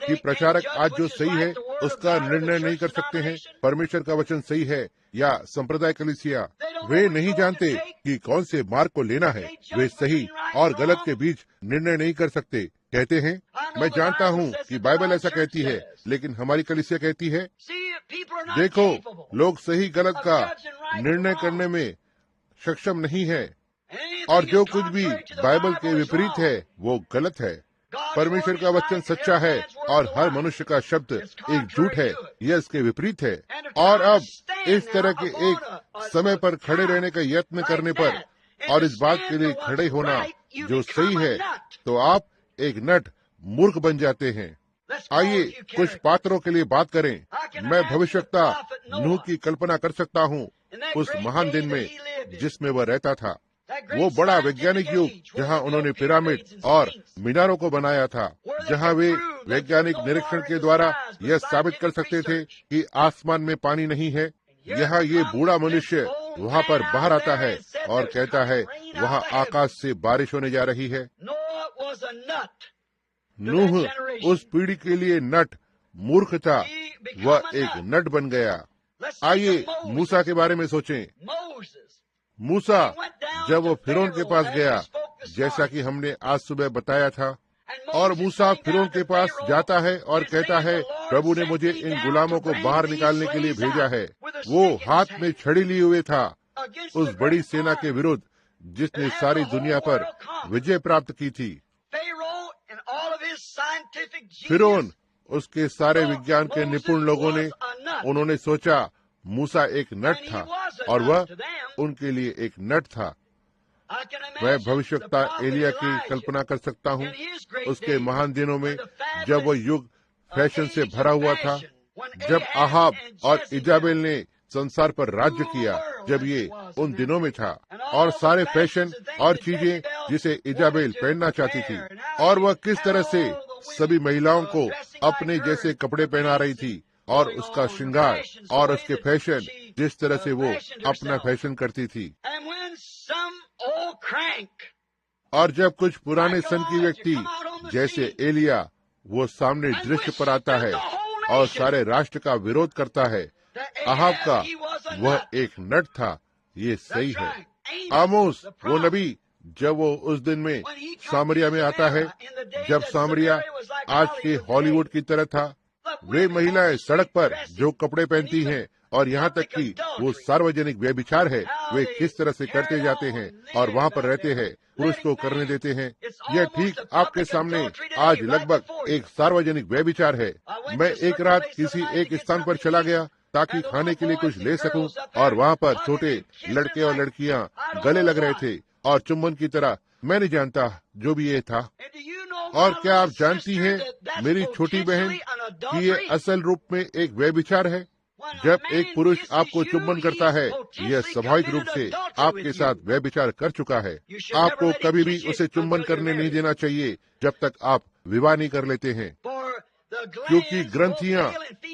कि प्रचारक आज जो सही है उसका निर्णय नहीं कर सकते हैं, परमेश्वर का वचन सही है या संप्रदाय कलीसिया। वे नहीं जानते कि कौन से मार्ग को लेना है। वे सही और गलत के बीच निर्णय नहीं कर सकते। कहते हैं, मैं जानता हूँ कि बाइबल ऐसा कहती है, लेकिन हमारी कलीसिया कहती है। देखो, लोग सही गलत का निर्णय करने में सक्षम नहीं है, और जो कुछ भी बाइबल के विपरीत है वो गलत है। परमेश्वर का वचन सच्चा है और हर मनुष्य का शब्द एक झूठ है, यह इसके विपरीत है। और अब इस तरह के एक समय पर खड़े रहने का यत्न करने पर और इस बात के लिए खड़े होना जो सही है, तो आप एक नट मूर्ख बन जाते हैं। आइए कुछ पात्रों के लिए बात करें। मैं भविष्यवक्ता नूह की कल्पना कर सकता हूँ, उस महान दिन में जिसमें वह रहता था। वो बड़ा वैज्ञानिक युग जहाँ उन्होंने पिरामिड और मीनारों को बनाया था, जहाँ वे वैज्ञानिक निरीक्षण के द्वारा यह साबित कर सकते थे कि आसमान में पानी नहीं है। यहाँ ये बूढ़ा मनुष्य वहाँ पर बाहर आता है और कहता है वहाँ आकाश से बारिश होने जा रही है। नूह उस पीढ़ी के लिए नट मूर्ख था, वह एक नट बन गया। आइए मूसा के बारे में सोचें। मूसा जब वो फिरौन के पास गया, जैसा कि हमने आज सुबह बताया था, और मूसा फिरौन के पास जाता है और कहता है, प्रभु ने मुझे इन गुलामों को बाहर निकालने के लिए भेजा है। वो हाथ में छड़ी लिए हुए था उस बड़ी सेना के विरुद्ध जिसने सारी दुनिया पर विजय प्राप्त की थी। फिरौन, उसके सारे विज्ञान के निपुण लोगों ने, उन्होंने सोचा मूसा एक नट था, और वह उनके लिए एक नट था। मैं भविष्यवक्ता एलिया की कल्पना कर सकता हूँ, उसके महान दिनों में जब वह युग फैशन से भरा हुआ था, जब आहाब और इजाबेल ने संसार पर राज्य किया, जब ये उन दिनों में था, और सारे फैशन और चीजें जिसे इजाबेल पहनना चाहती थी, और वह किस तरह से सभी महिलाओं को अपने जैसे कपड़े पहना रही थी, और उसका श्रृंगार और उसके फैशन, जिस तरह से वो अपना फैशन करती थी। और जब कुछ पुराने सन की व्यक्ति जैसे एलिया वो सामने दृश्य पर आता है और सारे राष्ट्र का विरोध करता है, आहाब का वह एक नट था, ये सही है। आमोस वो नबी जब वो उस दिन में सामरिया में आता है, जब सामरिया आज के हॉलीवुड की तरह था, वे महिलाएं सड़क पर जो कपड़े पहनती हैं, और यहाँ तक कि वो सार्वजनिक व्यभिचार है, वे किस तरह से करते जाते हैं और वहाँ पर रहते हैं, पुरुष को करने देते हैं। यह ठीक आपके सामने आज लगभग एक सार्वजनिक व्यभिचार है। मैं एक रात किसी एक स्थान पर चला गया ताकि खाने के लिए कुछ ले सकूं, और वहाँ पर छोटे लड़के और लड़कियाँ गले लग रहे थे और चुम्बन की तरह, मैं नहीं जानता जो भी ये था। और क्या आप जानती हैं मेरी छोटी बहन कि ये असल रूप में एक व्यभिचार है? जब एक पुरुष आपको चुम्बन करता है, यह स्वाभाविक रूप से आपके साथ व्यभिचार कर चुका है। आपको कभी भी उसे चुम्बन करने नहीं देना चाहिए जब तक आप विवाह नहीं कर लेते हैं, क्योंकि ग्रंथियां,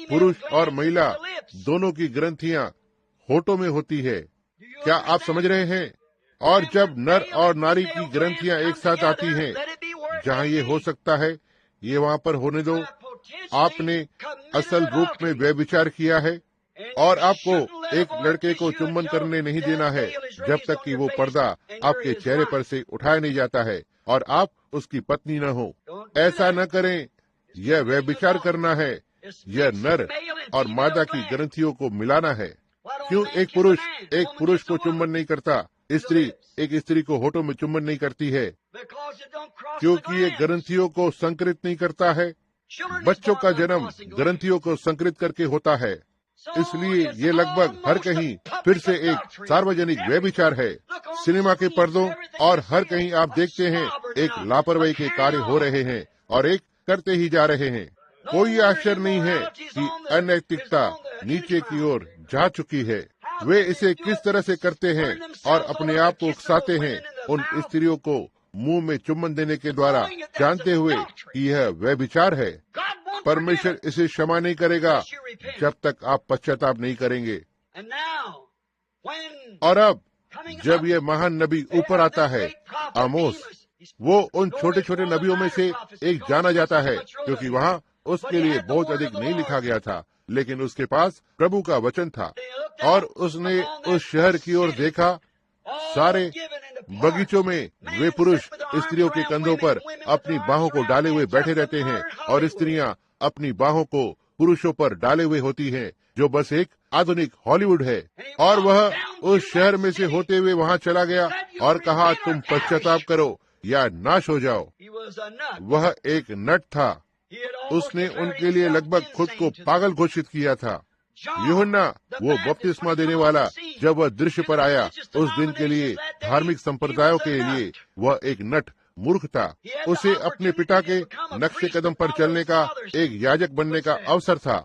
पुरुष और महिला दोनों की ग्रंथियां होठों में होती है। क्या आप समझ रहे हैं? और जब नर और नारी की ग्रंथियां एक साथ आती हैं, जहाँ ये हो सकता है, ये वहाँ पर होने दो। आपने असल रूप में व्यभिचार किया है, और आपको एक लड़के को चुम्बन करने नहीं देना है जब तक कि वो पर्दा आपके चेहरे पर से उठाया नहीं जाता है और आप उसकी पत्नी न हो। ऐसा न करें, यह व्यभिचार करना है। यह नर और मादा की ग्रंथियों को मिलाना है। क्यों एक पुरुष को चुम्बन नहीं करता? स्त्री एक स्त्री को होठों में चुम्बन नहीं करती है, क्योंकि ये ग्रंथियों को संकृत नहीं करता है। बच्चों का जन्म ग्रंथियों को संकृत करके होता है। इसलिए ये लगभग हर कहीं फिर से एक सार्वजनिक व्यभिचार है। सिनेमा के पर्दों और हर कहीं आप देखते हैं एक लापरवाही के कार्य हो रहे हैं और एक करते ही जा रहे हैं। कोई आश्चर्य नहीं है कि अनैतिकता नीचे की ओर जा चुकी है। वे इसे किस तरह से करते हैं और अपने आप को उकसाते हैं उन स्त्रियों को मुंह में चुम्बन देने के द्वारा, जानते हुए कि यह व्यभिचार है। परमेश्वर इसे क्षमा नहीं करेगा जब तक आप पश्चाताप नहीं करेंगे। और अब जब यह महान नबी ऊपर आता है, आमोस, वो उन छोटे छोटे नबियों में से एक जाना जाता है, क्योंकि वहाँ उसके लिए बहुत अधिक नहीं लिखा गया था, लेकिन उसके पास प्रभु का वचन था। और उसने उस शहर की ओर देखा। सारे बगीचों में वे पुरुष स्त्रियों के कंधों पर अपनी बाहों को डाले हुए बैठे रहते हैं, और स्त्रियां अपनी बाहों को पुरुषों पर डाले हुए होती हैं, जो बस एक आधुनिक हॉलीवुड है। और वह उस शहर में से होते हुए वहां चला गया और कहा, तुम पश्चाताप करो या नाश हो जाओ। वह एक नट था। उसने उनके लिए लगभग खुद को पागल घोषित किया था। यूहन्ना, वो बपतिस्मा देने वाला, जब वह दृश्य पर आया, उस दिन के लिए धार्मिक संप्रदायों के लिए वह एक नट मूर्ख था। उसे अपने पिता के नक्शे कदम पर चलने का, एक याजक बनने का अवसर था,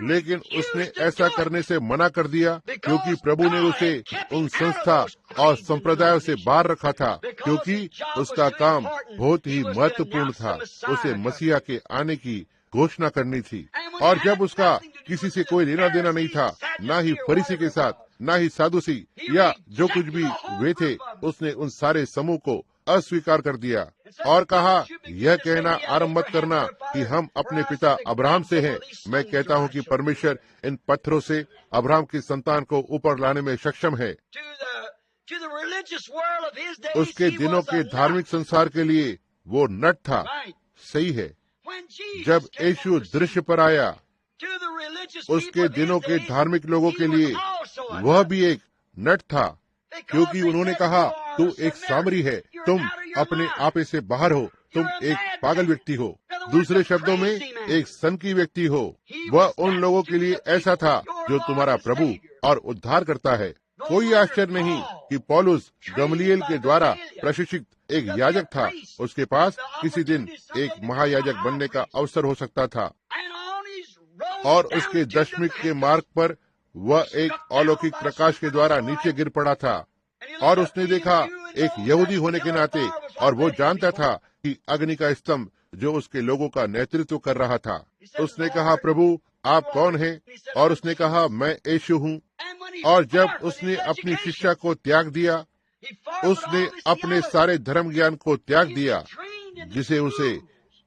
लेकिन उसने ऐसा करने से मना कर दिया, क्योंकि प्रभु ने उसे उन संस्था और संप्रदायों से बाहर रखा था, क्योंकि उसका काम बहुत ही महत्वपूर्ण था। उसे मसीहा के आने की घोषणा करनी थी। और जब उसका किसी से कोई लेना देना नहीं था, ना ही फरीसी के साथ, ना ही सादुसी या जो कुछ भी वे थे, उसने उन सारे समूह को अस्वीकार कर दिया और कहा, यह कहना आरंभ मत करना कि हम अपने पिता अब्राहम से हैं। मैं कहता हूं कि परमेश्वर इन पत्थरों से अब्राहम की संतान को ऊपर लाने में सक्षम है। उसके दिनों के धार्मिक संसार के लिए वो नट था। सही है। जब यीशु दृश्य पर आया, उसके दिनों के धार्मिक लोगों के लिए वह भी एक नट था, क्योंकि उन्होंने कहा, तू एक सामरी है, तुम अपने आपे से बाहर हो, तुम एक पागल व्यक्ति हो। दूसरे शब्दों में, एक सनकी व्यक्ति हो। वह उन लोगों के लिए ऐसा था जो तुम्हारा प्रभु और उद्धार करता है। कोई आश्चर्य नहीं कि पौलुस गमलीएल के द्वारा प्रशिक्षित एक याजक था। उसके पास किसी दिन एक महायाजक बनने का अवसर हो सकता था, और उसके दशमिक के मार्ग पर वह एक अलौकिक प्रकाश के द्वारा नीचे गिर पड़ा था। और उसने देखा, एक यहूदी होने के नाते, और वो जानता था कि अग्नि का स्तंभ जो उसके लोगों का नेतृत्व कर रहा था। उसने कहा, प्रभु आप कौन हैं? और उसने कहा, मैं यीशु हूँ। और जब उसने अपनी शिक्षा को त्याग दिया, उसने अपने सारे धर्म ज्ञान को त्याग दिया जिसे उसे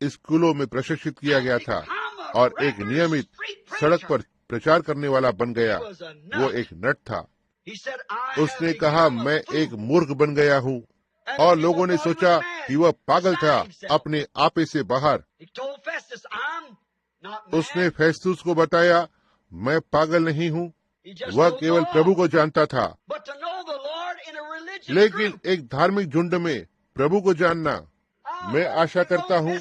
स्कूलों में प्रशिक्षित किया गया था, और एक नियमित सड़क पर प्रचार करने वाला बन गया। वो एक नट था। उसने कहा, मैं एक मूर्ख बन गया हूँ, और लोगों ने सोचा कि वह पागल था, अपने आपे से बाहर। उसने फेस्तुस को बताया, मैं पागल नहीं हूँ। वह केवल प्रभु को जानता था, लेकिन एक धार्मिक झुंड में प्रभु को जानना, मैं आशा करता हूँ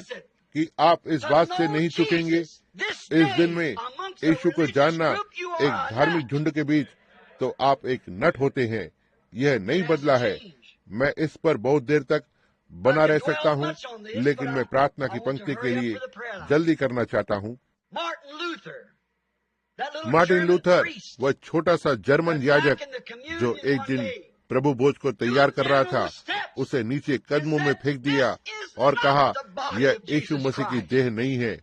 कि आप इस बात से नहीं चूकेंगे। इस दिन में यीशु को जानना एक धार्मिक झुंड के बीच, तो आप एक नट होते हैं। यह नहीं बदला है। मैं इस पर बहुत देर तक बना रह सकता हूँ, लेकिन मैं प्रार्थना की पंक्ति के लिए जल्दी करना चाहता हूँ। मार्टिन लूथर, वह छोटा सा जर्मन याजक जो एक दिन प्रभु भोज को तैयार कर रहा था, उसे नीचे कदमों में फेंक दिया और कहा, यह यीशु मसीह की देह नहीं है,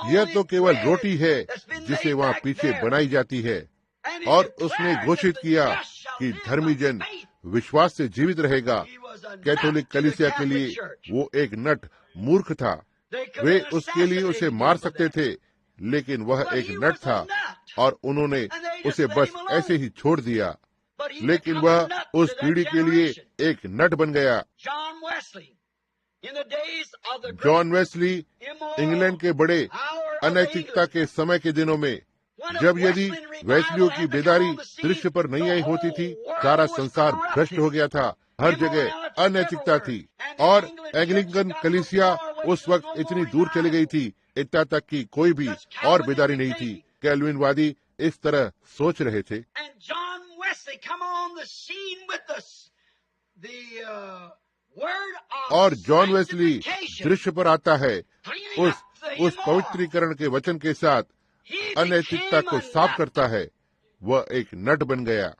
यह तो केवल रोटी है जिसे वहाँ पीछे बनाई जाती है। और उसने घोषित किया कि धर्मी जन विश्वास से जीवित रहेगा। कैथोलिक कलीसिया के लिए वो एक नट मूर्ख था। वे उसके लिए उसे मार सकते थे, लेकिन वह एक नट था, और उन्होंने उसे बस ऐसे ही छोड़ दिया। लेकिन वह उस पीढ़ी के लिए एक नट बन गया। जॉन वेस्ली, इंग्लैंड के बड़े अनैतिकता के समय के दिनों में, जब यदि वेस्लियों की बेदारी दृश्य पर नहीं आई होती थी, सारा संसार भ्रष्ट हो गया था। हर जगह अनैतिकता थी, और एंग्लिकन कलीसिया उस वक्त इतनी दूर चली गई थी, इतना तक कि कोई भी और बेदारी नहीं थी। कैल्विनवादी इस तरह सोच रहे थे। और जॉन वेस्ली दृश्य पर आता है उस पवित्रीकरण के वचन के साथ, अनैतिकता को साफ करता है। वह एक नट बन गया।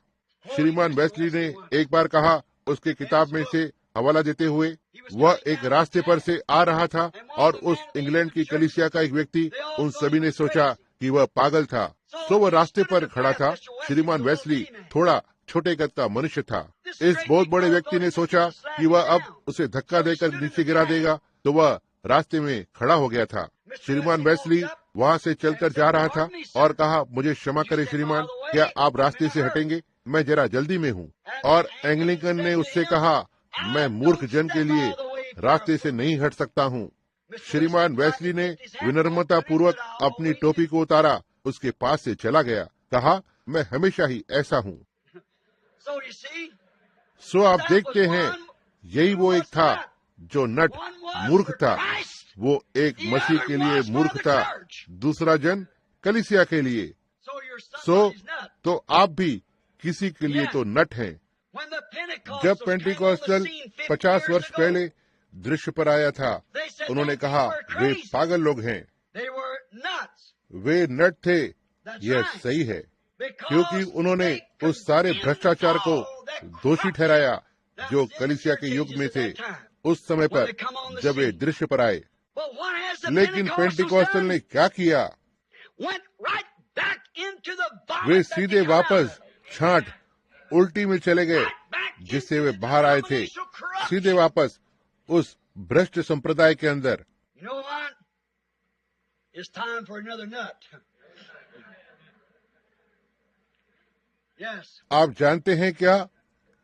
श्रीमान वेस्ली ने एक बार कहा, उसके किताब में से हवाला देते हुए, वह एक रास्ते पर से आ रहा था, और उस इंग्लैंड की कलीसिया का एक व्यक्ति, उन सभी ने सोचा कि वह पागल था, तो वह रास्ते पर खड़ा था। श्रीमान वेस्ली थोड़ा छोटे कद का मनुष्य था। इस बहुत बड़े व्यक्ति ने सोचा कि वह अब उसे धक्का देकर नीचे गिरा देगा, तो वह रास्ते में खड़ा हो गया था। श्रीमान वेस्ली वहाँ से चलकर जा रहा था और कहा, मुझे क्षमा करें श्रीमान, क्या आप रास्ते से हटेंगे, मैं जरा जल्दी में हूँ। और एंग्लिकन ने उससे कहा, मैं मूर्ख जन के लिए रास्ते से नहीं हट सकता हूँ। श्रीमान वेस्ली ने विनम्रता पूर्वक अपनी टोपी को उतारा, उसके पास से चला गया, कहा, मैं हमेशा ही ऐसा हूँ। सो आप देखते हैं, यही वो एक था जो नट मूर्ख था। वो एक मसीह के लिए मूर्ख था, दूसरा जन कलीसिया के लिए। तो आप भी किसी के लिए तो नट हैं। जब पेंटिकॉस्टल 50 वर्ष पहले दृश्य पर आया था, उन्होंने कहा, वे पागल लोग हैं, वे नट थे। यह सही है, क्योंकि उन्होंने उस सारे भ्रष्टाचार को दोषी ठहराया जो कलीसिया के युग में थे उस समय पर जब वे दृश्य पर आए। लेकिन पेंटिकॉस्टल ने क्या किया? वे सीधे वापस छांट उल्टी में चले गए जिससे वे बाहर आए थे, सीधे वापस उस भ्रष्ट संप्रदाय के अंदर। आप जानते हैं क्या,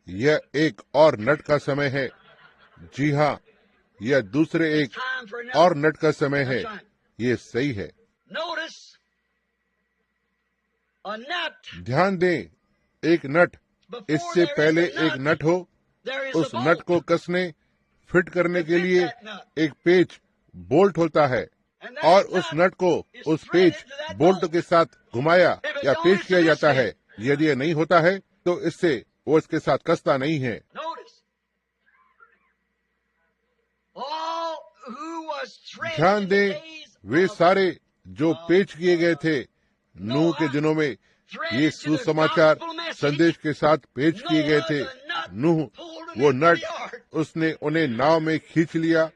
यह एक और नट का समय है। जी हाँ, यह दूसरे एक और नट का समय है। ये सही है। ध्यान दें, एक नट, इससे पहले एक नट हो, उस नट को कसने फिट करने के लिए एक पेच बोल्ट होता है, और उस नट को उस पेच बोल्ट के साथ घुमाया या पेश किया जाता है। यदि यह नहीं होता है तो इससे वो इसके साथ कसता नहीं है। ध्यान दें, वे सारे जो पेश किए गए थे नूह के दिनों में, ये सुसमाचार संदेश के साथ पेश किए गए थे। नूह वो नट, उसने उन्हें नाव में खींच लिया।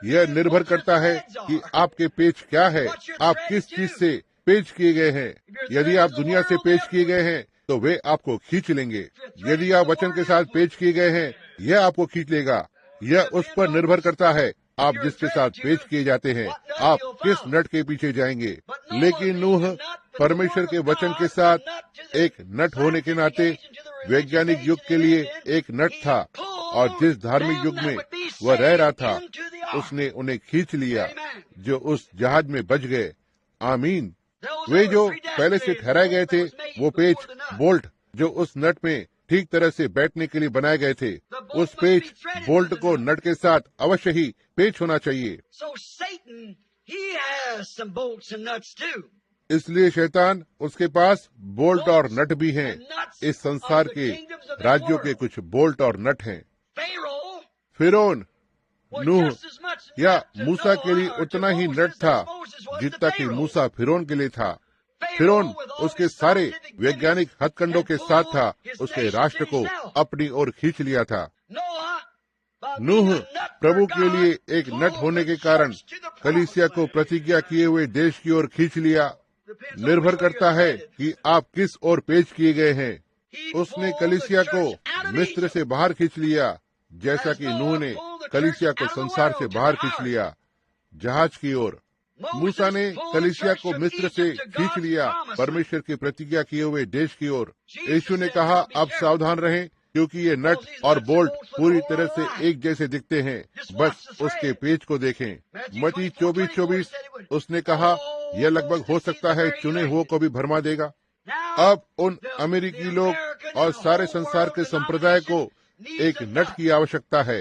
यह निर्भर करता है कि आपके पेच क्या है, आप किस चीज से पेश किए गए हैं। यदि आप दुनिया से पेश किए गए हैं तो वे आपको खींच लेंगे। यदि आप वचन के साथ पेश किए गए हैं, यह आपको खींच लेगा। यह उस पर निर्भर करता है आप जिसके साथ पेश किए जाते हैं, आप किस नट के पीछे जाएंगे। लेकिन नूह परमेश्वर के वचन के साथ एक नट होने के नाते वैज्ञानिक युग के लिए एक नट था, और जिस धार्मिक युग में वह रह रहा था उसने उन्हें खींच लिया जो उस जहाज में बच गए। आमीन। वे जो पहले से ठहराए गए थे, वो पेच बोल्ट जो उस नट में ठीक तरह से बैठने के लिए बनाए गए थे, उस पेच बोल्ट को नट के साथ अवश्य ही पेच होना चाहिए। इसलिए शैतान, उसके पास बोल्ट और नट भी हैं। इस संसार के राज्यों के कुछ बोल्ट और नट हैं। फिरौन नूह या मूसा के लिए उतना ही नट था जितना कि मूसा फिरौन के लिए था। फिरौन उसके सारे वैज्ञानिक हथकंडों के साथ था, उसके राष्ट्र को अपनी ओर खींच लिया था। नूह प्रभु के लिए एक नट होने के कारण कलीसिया को प्रतिज्ञा किए हुए देश की ओर खींच लिया। निर्भर करता है कि आप किस ओर पेश किए गए हैं। उसने कलीसिया को मिस्र से बाहर खींच लिया, जैसा कि नूह ने कलीसिया को संसार से बाहर खींच लिया, जहाज की ओर। मूसा ने कलीसिया को मिस्र से खींच लिया, परमेश्वर की प्रतिज्ञा किए हुए देश की ओर। यीशु ने कहा, अब सावधान रहें, क्योंकि ये नट और बोल्ट पूरी तरह से एक जैसे दिखते हैं, बस उसके पेच को देखें। मत्ती 24:24 उसने कहा, यह लगभग हो सकता है चुने हुओं को भी भरमा देगा। अब उन अमेरिकी लोग और सारे संसार के संप्रदाय को एक नट की आवश्यकता है।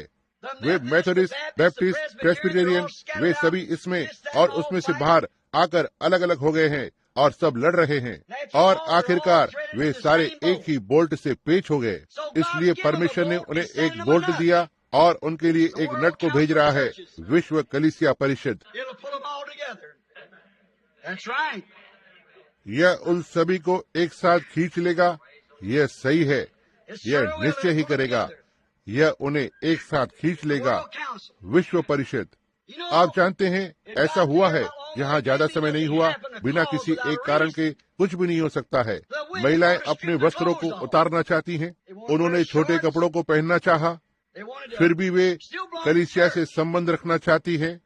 वे मेथोडिस्ट, बैप्टिस्ट, प्रेस्बिटेरियन, वे सभी इसमें और उसमें से बाहर आकर अलग अलग हो गए हैं और सब लड़ रहे हैं, और आखिरकार वे सारे एक ही बोल्ट से पेच हो गए। इसलिए परमेश्वर ने उन्हें एक बोल्ट दिया और उनके लिए एक नट को भेज रहा है, विश्व कलीसिया परिषद। यह उन सभी को एक साथ खींच लेगा। यह सही है, यह निश्चय ही करेगा। यह उन्हें एक साथ खींच लेगा, विश्व परिषद। आप जानते हैं, ऐसा हुआ है। यहाँ ज्यादा समय नहीं हुआ, बिना किसी एक कारण के कुछ भी नहीं हो सकता है। महिलाएं अपने वस्त्रों को उतारना चाहती हैं। उन्होंने छोटे कपड़ों को पहनना चाहा, फिर भी वे कलीसिया से संबंध रखना चाहती हैं।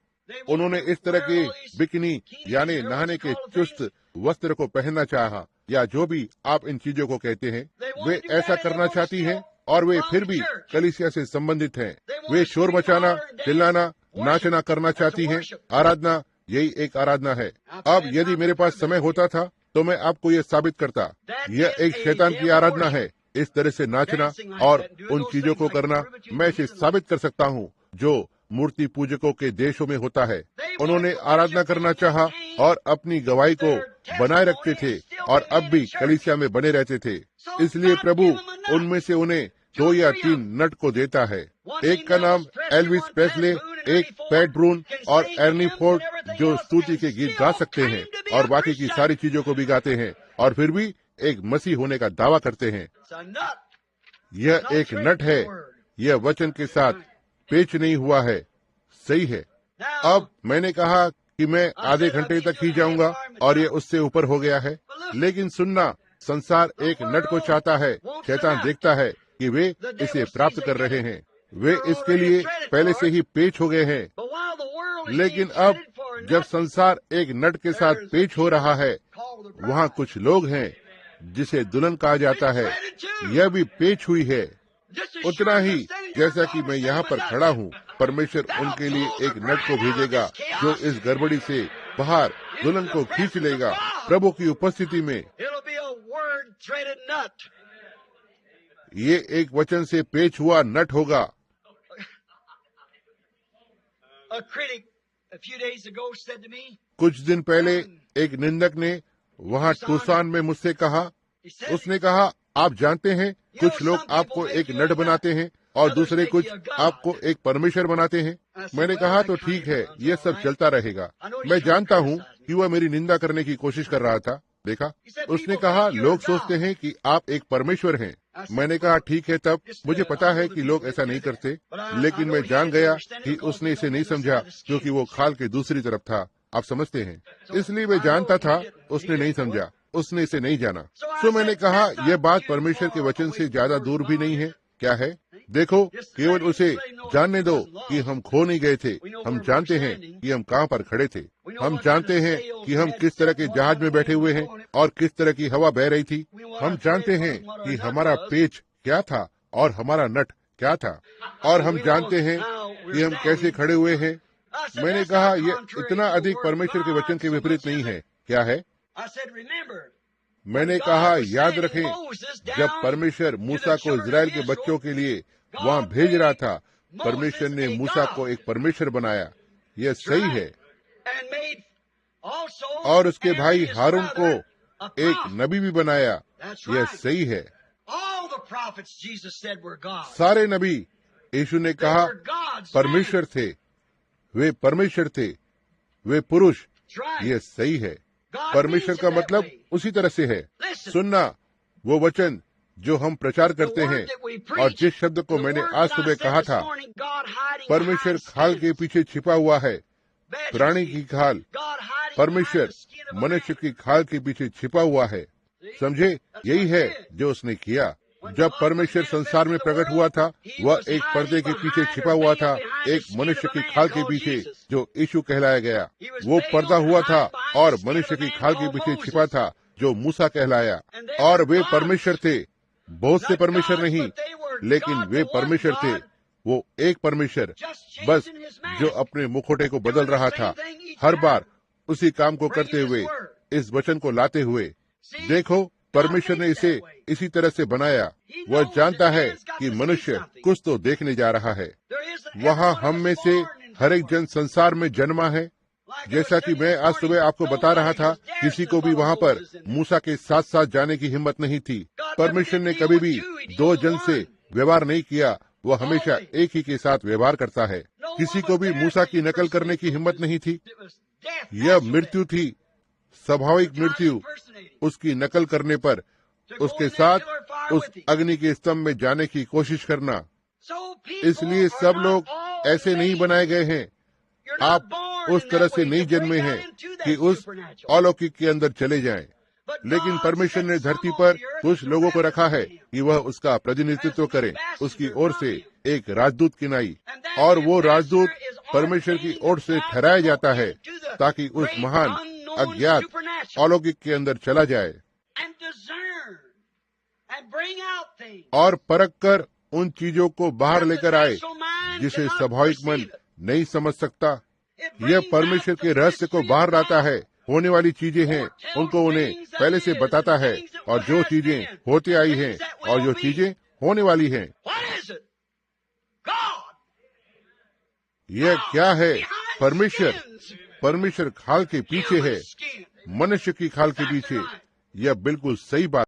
उन्होंने इस तरह के बिकिनी यानी नहाने के चुस्त वस्त्र को पहनना चाहा, या जो भी आप इन चीजों को कहते हैं। वे ऐसा करना चाहती हैं और वे फिर भी कलीसिया से संबंधित हैं। वे शोर मचाना, चिल्लाना, नाचना करना चाहती हैं। आराधना, यही एक आराधना है। अब यदि मेरे पास समय होता था तो मैं आपको ये साबित करता, यह एक शैतान की आराधना है। इस तरह से नाचना और उन चीजों को करना, मैं इसे साबित कर सकता हूँ जो मूर्ति पूजकों के देशों में होता है। उन्होंने आराधना करना चाहा और अपनी गवाही को बनाए रखते थे और अब भी कलीसिया में बने रहते थे। इसलिए प्रभु उनमें से उन्हें 2 या 3 नट को देता है। एक का नाम एल्विस प्रेस्ले, एक पैट ब्रून और एर्नी फोर्ड, जो स्तुति के गीत गा सकते हैं और बाकी की सारी चीजों को भी गाते हैं और फिर भी एक मसीह होने का दावा करते हैं। यह एक नट है, यह वचन के साथ पेच नहीं हुआ है। सही है। अब मैंने कहा कि मैं आधे घंटे तक ही जाऊंगा और ये उससे ऊपर हो गया है। लेकिन सुनना, संसार एक नट को चाहता है। शैतान देखता है कि वे इसे प्राप्त कर रहे हैं। वे इसके लिए पहले से ही पेच हो गए हैं। लेकिन अब जब संसार एक नट के साथ पेच हो रहा है, वहाँ कुछ लोग हैं जिसे दुल्हन कहा जाता है, यह भी पेच हुई है। उतना ही जैसा कि मैं यहाँ पर खड़ा हूँ, परमेश्वर उनके लिए एक नट को भेजेगा जो इस गड़बड़ी से बाहर दुल्हन को खींच लेगा प्रभु की उपस्थिति में। ये एक वचन से पेच हुआ नट होगा। कुछ दिन पहले एक निंदक ने वहाँ टूसान में मुझसे कहा, उसने कहा, आप जानते हैं कुछ लोग आपको एक नट बनाते हैं और दूसरे कुछ आपको एक परमेश्वर बनाते हैं। मैंने कहा तो ठीक है, ये सब चलता रहेगा। मैं जानता हूँ कि वह मेरी निंदा करने की कोशिश कर रहा था। देखा, उसने कहा, लोग सोचते हैं कि आप एक परमेश्वर हैं। मैंने कहा ठीक है, तब मुझे पता है कि लोग ऐसा नहीं करते, लेकिन मैं जान गया कि उसने इसे नहीं समझा क्योंकि वो खाल के दूसरी तरफ था। आप समझते हैं, इसलिए मैं जानता था उसने नहीं समझा, उसने इसे नहीं जाना। तो मैंने कहा, यह बात परमेश्वर के वचन से ज्यादा दूर भी नहीं है। क्या है? देखो, केवल उसे जानने दो कि हम खो नहीं गए थे। हम जानते हैं कि हम कहाँ पर खड़े थे। हम जानते हैं कि हम किस तरह के जहाज में बैठे हुए हैं और किस तरह की हवा बह रही थी। हम जानते हैं कि हमारा पेच क्या था और हमारा नट क्या था, और हम जानते हैं कि हम कैसे खड़े हुए हैं। मैंने कहा, यह इतना अधिक परमेश्वर के वचन के विपरीत नहीं है। क्या है? मैंने कहा, याद रखें, जब परमेश्वर मूसा को इजराइल के बच्चों के लिए वहाँ भेज रहा था, परमेश्वर ने मूसा को एक परमेश्वर बनाया। यह सही है। और उसके भाई हारून को एक नबी भी बनाया। यह सही है। सारे नबी, यीशु ने कहा, परमेश्वर थे। वे परमेश्वर थे, वे पुरुष। यह सही है। परमेश्वर का मतलब उसी तरह से है। सुनना, वो वचन जो हम प्रचार करते हैं और जिस शब्द को मैंने आज सुबह कहा था, परमेश्वर खाल के पीछे छिपा हुआ है। प्राणी की खाल, परमेश्वर मनुष्य की खाल के पीछे छिपा हुआ है। समझे? यही है जो उसने किया। जब परमेश्वर संसार में प्रकट हुआ था, वह एक पर्दे के पीछे छिपा हुआ था, एक मनुष्य की खाल के पीछे जो यीशु कहलाया गया। वो पर्दा हुआ था और मनुष्य की खाल के पीछे छिपा था जो मूसा कहलाया। और वे परमेश्वर थे, बहुत से परमेश्वर नहीं, लेकिन वे परमेश्वर थे। वो एक परमेश्वर बस, जो अपने मुखौटे को बदल रहा था, हर बार उसी काम को करते हुए, इस वचन को लाते हुए। देखो, परमेश्वर ने इसे इसी तरह से बनाया। वह जानता है कि मनुष्य कुछ तो देखने जा रहा है। वहाँ हम में से हर एक जन संसार में जन्मा है। जैसा कि मैं आज सुबह आपको बता रहा था, किसी को भी वहाँ पर मूसा के साथ साथ जाने की हिम्मत नहीं थी। परमेश्वर ने कभी भी 2 जन से व्यवहार नहीं किया। वह हमेशा एक ही के साथ व्यवहार करता है। किसी को भी मूसा की नकल करने की हिम्मत नहीं थी। यह मृत्यु थी, स्वाभाविक मृत्यु। उसकी नकल करने पर उसके साथ उस अग्नि के स्तंभ में जाने की कोशिश करना। इसलिए सब लोग ऐसे नहीं बनाए गए हैं। आप उस तरह से नहीं जन्मे हैं कि उस अलौकिक के अंदर चले जाएं। लेकिन परमेश्वर ने धरती पर कुछ लोगों को रखा है कि वह उसका प्रतिनिधित्व करें, उसकी ओर से एक राजदूत किनाई, और वो राजदूत परमेश्वर की ओर से ठहराया जाता है ताकि उस महान अज्ञात अलौकिक के अंदर चला जाए और परख कर उन चीजों को बाहर लेकर आए जिसे स्वाभाविक मन नहीं समझ सकता। यह परमेश्वर के रहस्य को बाहर लाता है। होने वाली चीजें हैं उनको उन्हें पहले से बताता है, और जो चीजें होती आई हैं और जो चीजें होने वाली हैं। यह क्या है? परमेश्वर। परमेश्वर खाल के पीछे है, मनुष्य की खाल के पीछे। यह बिल्कुल सही बात